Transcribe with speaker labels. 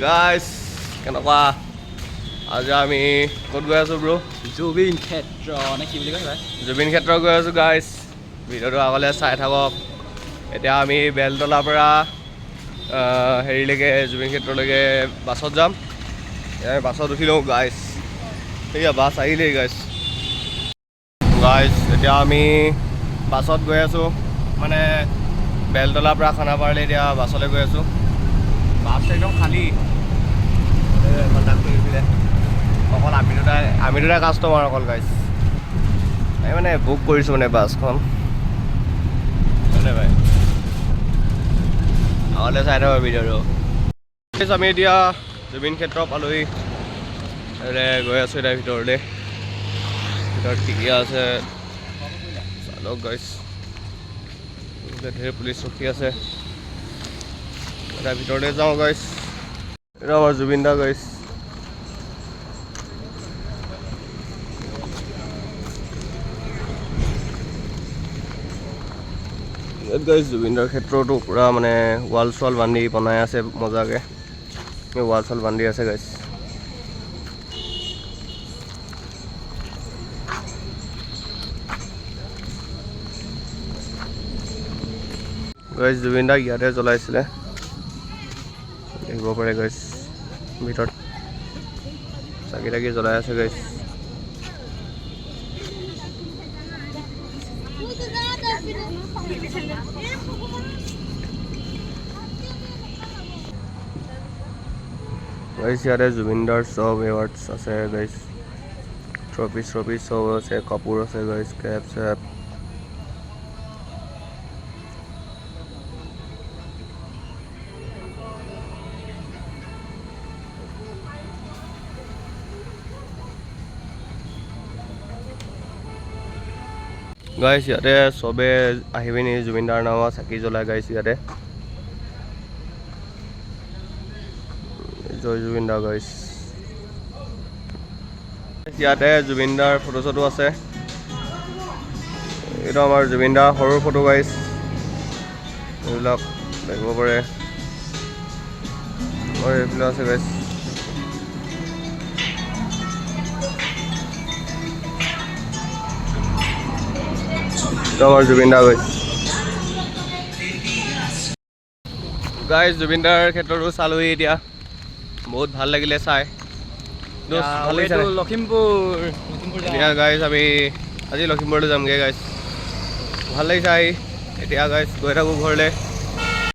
Speaker 1: গাইছ কেনেকুৱা আজি আমি ক'ত গৈ আছোঁ ব্ৰ
Speaker 2: জুবিন ক্ষেত্ৰ নে কি বুলি কয়
Speaker 1: জুবিন ক্ষেত্ৰ গৈ আছোঁ গাইছ ভিডিঅ'টো আগলৈ চাই থাকক এতিয়া আমি বেলতলাৰ পৰা হেৰিলৈকে জুবিন ক্ষেত্ৰলৈকে বাছত যাম বাছত উঠি লওঁ গাইছ সেয়া বাছ আহিলেই গাইছ এতিয়া আমি বাছত গৈ আছোঁ মানে বেলতলাৰ পৰা খানাপাৰালৈ এতিয়া বাছলৈ গৈ আছোঁ বাছ একদম খালী কণ্টাক্ট কৰিছিলে অকল আমি দুটাই কাষ্টমাৰ অকল গাইছ এই মানে বুক কৰিছোঁ মানে বাছখন ভাই আগলৈ চাই থাকোঁ ভিডিঅ'টো আমি এতিয়া জুবিন ক্ষেত্ৰ পালোহি গৈ আছোঁ এতিয়া ভিতৰত ঠিকে আছে চালক গাইছ ঢেৰ পুলিচ ৰখি আছে এতিয়া ভিতৰলৈ যাওঁ গাইছ এইটো আমাৰ জুবিন দা গাইছ জুবিনদাৰ ক্ষেত্ৰতো পূৰা মানে ৱাল চোৱাল বান্ধি বনাই আছে মজাকৈ ৱাল চোৱাল বান্ধি আছে গাইছ জুবিন দাক ইয়াতে জ্বলাইছিলে দেখিব পাৰে গাইছ ভিতৰত চাকি তাকি জ্বলাই আছে গাইছ ইয়াতে জুবিনদাৰ চব এৱাৰ্ডছ আছে গাইছ ট্ৰফি চব আছে কাপোৰ আছে গাইছ কেপ চেপ গাইছ ইয়াতে চবে আহি পিনি জুবিনদাৰ নামত চাকি জ্বলাই গাইছ ইয়াতে জয় জুবিনদা গাইছ ইয়াতে জুবিনদাৰ ফটো চটো আছে এইটো আমাৰ জুবিনদাৰ সৰু ফটো গাইছ এইবিলাক দেখিব পাৰে এইবিলাক আছে গাইছ আমাৰ জুবিন দা গাইছ জুবিনদাৰ ক্ষেত্ৰতো চালোহি এতিয়া বহুত ভাল লাগিলে চাই
Speaker 2: লখিমপুৰ
Speaker 1: এতিয়া গাইছ আমি আজি লখিমপুৰলৈ যামগৈ গাইছ ভাল লাগিছে আহি এতিয়া গাইছ গৈ থাকোঁ ঘৰলৈ